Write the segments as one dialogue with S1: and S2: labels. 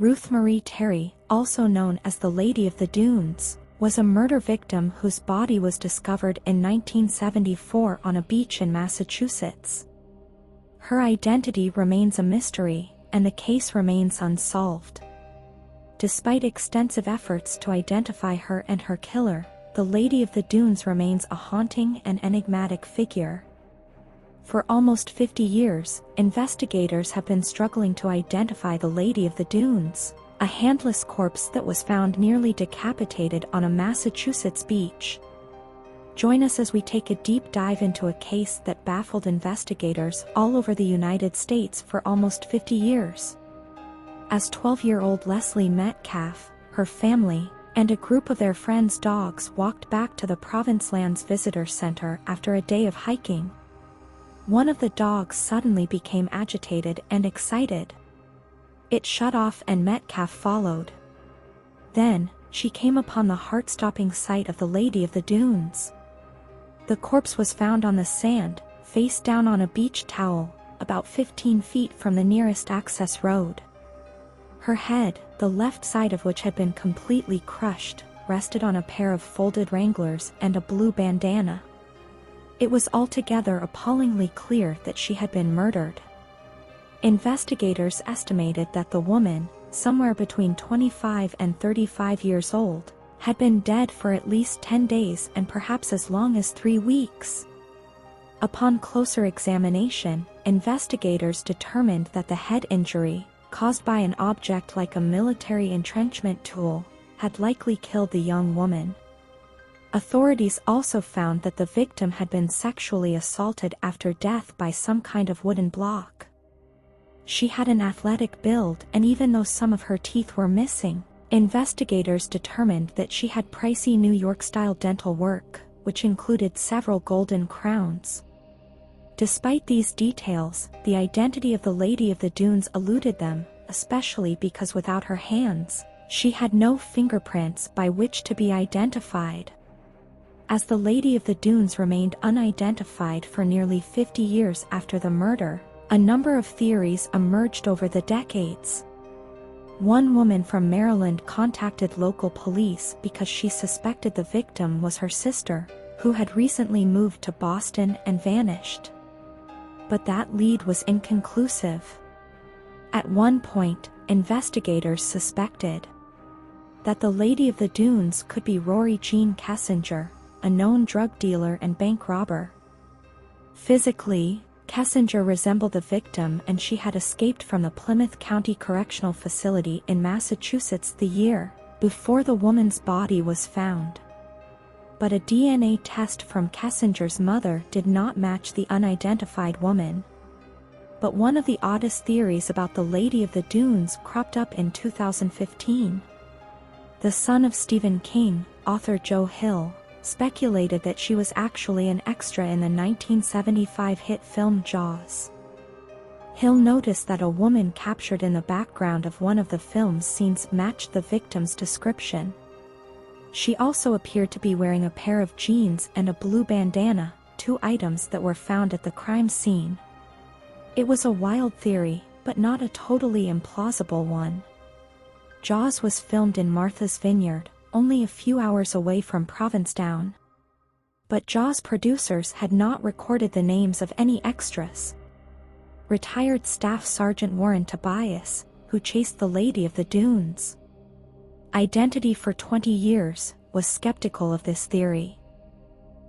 S1: Ruth Marie Terry, also known as the Lady of the Dunes, was a murder victim whose body was discovered in 1974 on a beach in Massachusetts. Her identity remains a mystery, and the case remains unsolved. Despite extensive efforts to identify her and her killer, the Lady of the Dunes remains a haunting and enigmatic figure. For almost 50 years, investigators have been struggling to identify the Lady of the Dunes, a handless corpse that was found nearly decapitated on a Massachusetts beach. Join us as we take a deep dive into a case that baffled investigators all over the United States for almost 50 years. As 12-year-old Leslie Metcalf, her family, and a group of their friends' dogs walked back to the Provinceland's visitor center after a day of hiking, one of the dogs suddenly became agitated and excited. It shut off and Metcalf followed. Then, she came upon the heart-stopping sight of the Lady of the Dunes. The corpse was found on the sand, face down on a beach towel, about 15 feet from the nearest access road. Her head, the left side of which had been completely crushed, rested on a pair of folded Wranglers and a blue bandana. It was altogether appallingly clear that she had been murdered. Investigators estimated that the woman, somewhere between 25 and 35 years old, had been dead for at least 10 days and perhaps as long as 3 weeks. Upon closer examination, investigators determined that the head injury, caused by an object like a military entrenchment tool, had likely killed the young woman. Authorities also found that the victim had been sexually assaulted after death by some kind of wooden block. She had an athletic build, and even though some of her teeth were missing, investigators determined that she had pricey New York-style dental work, which included several golden crowns. Despite these details, the identity of the Lady of the Dunes eluded them, especially because without her hands, she had no fingerprints by which to be identified. As the Lady of the Dunes remained unidentified for nearly 50 years after the murder, a number of theories emerged over the decades. One woman from Maryland contacted local police because she suspected the victim was her sister, who had recently moved to Boston and vanished. But that lead was inconclusive. At one point, investigators suspected that the Lady of the Dunes could be Rory Jean Kessinger, a known drug dealer and bank robber. Physically, Kessinger resembled the victim, and she had escaped from the Plymouth County Correctional Facility in Massachusetts the year before the woman's body was found. But a DNA test from Kessinger's mother did not match the unidentified woman. But one of the oddest theories about the Lady of the Dunes cropped up in 2015. The son of Stephen King, author Joe Hill, speculated that she was actually an extra in the 1975 hit film Jaws. Hill noticed that a woman captured in the background of one of the film's scenes matched the victim's description. She also appeared to be wearing a pair of jeans and a blue bandana, 2 items that were found at the crime scene. It was a wild theory, but not a totally implausible one. Jaws was filmed in Martha's Vineyard, only a few hours away from Provincetown. But Jaws producers had not recorded the names of any extras. Retired Staff Sergeant Warren Tobias, who chased the Lady of the Dunes' identity for 20 years, was skeptical of this theory.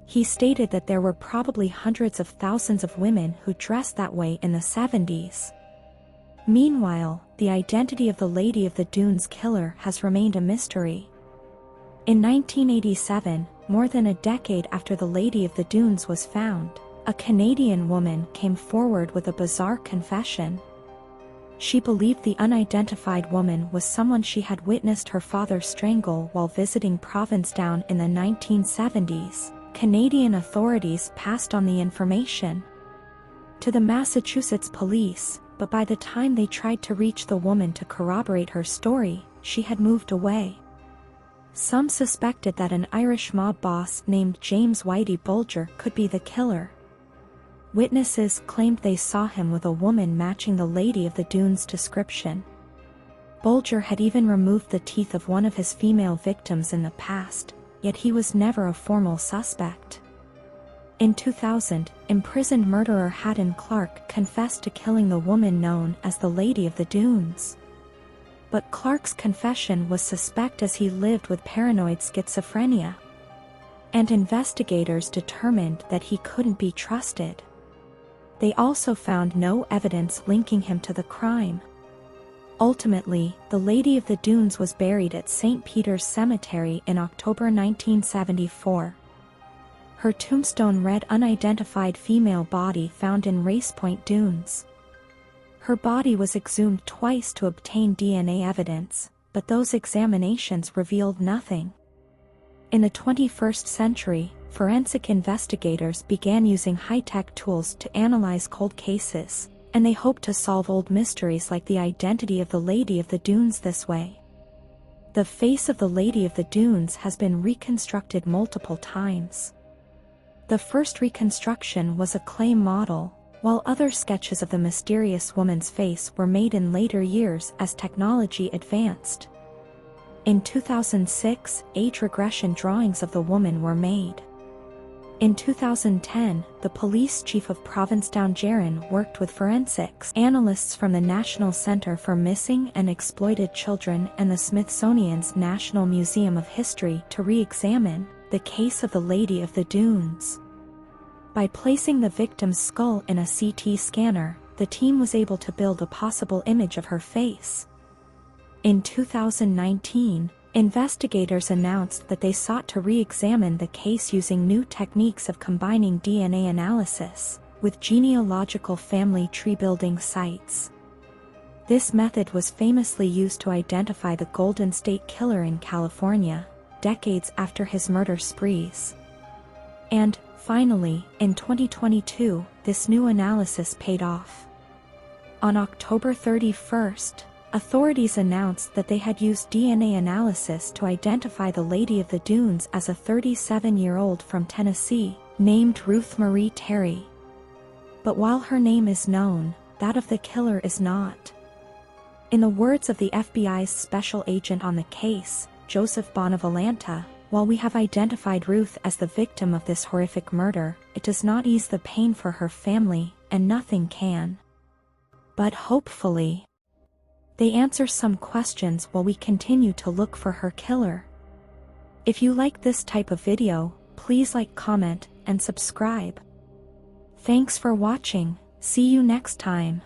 S1: He stated that there were probably hundreds of thousands of women who dressed that way in the 70s. Meanwhile, the identity of the Lady of the Dunes killer has remained a mystery. In 1987, more than a decade after the Lady of the Dunes was found, a Canadian woman came forward with a bizarre confession. She believed the unidentified woman was someone she had witnessed her father strangle while visiting Provincetown in the 1970s. Canadian authorities passed on the information to the Massachusetts police, but by the time they tried to reach the woman to corroborate her story, she had moved away. Some suspected that an Irish mob boss named James Whitey Bulger could be the killer. Witnesses claimed they saw him with a woman matching the Lady of the Dunes description. Bulger had even removed the teeth of one of his female victims in the past, yet he was never a formal suspect. In 2000, imprisoned murderer Haddon Clark confessed to killing the woman known as the Lady of the Dunes. But Clark's confession was suspect as he lived with paranoid schizophrenia. And investigators determined that he couldn't be trusted. They also found no evidence linking him to the crime. Ultimately, the Lady of the Dunes was buried at St. Peter's Cemetery in October 1974. Her tombstone read unidentified female body found in Race Point Dunes. Her body was exhumed twice to obtain DNA evidence, but those examinations revealed nothing. In the 21st century, forensic investigators began using high-tech tools to analyze cold cases, and they hope to solve old mysteries like the identity of the Lady of the Dunes this way. The face of the Lady of the Dunes has been reconstructed multiple times. The first reconstruction was a clay model, while other sketches of the mysterious woman's face were made in later years as technology advanced. In 2006, age regression drawings of the woman were made. In 2010, the police chief of Provincetown Jaron worked with forensics analysts from the National Center for Missing and Exploited Children and the Smithsonian's National Museum of History to re-examine the case of the Lady of the Dunes. By placing the victim's skull in a CT scanner, the team was able to build a possible image of her face. In 2019, investigators announced that they sought to re-examine the case using new techniques of combining DNA analysis with genealogical family tree-building sites. This method was famously used to identify the Golden State Killer in California, decades after his murder sprees. And, finally, in 2022, this new analysis paid off. On October 31st, authorities announced that they had used DNA analysis to identify the Lady of the Dunes as a 37-year-old from Tennessee, named Ruth Marie Terry. But while her name is known, that of the killer is not. In the words of the FBI's special agent on the case, Joseph Bonavolanta, while we have identified Ruth as the victim of this horrific murder, it does not ease the pain for her family, and nothing can. But hopefully, they answer some questions while we continue to look for her killer. If you like this type of video, please like, comment, and subscribe. Thanks for watching. See you next time.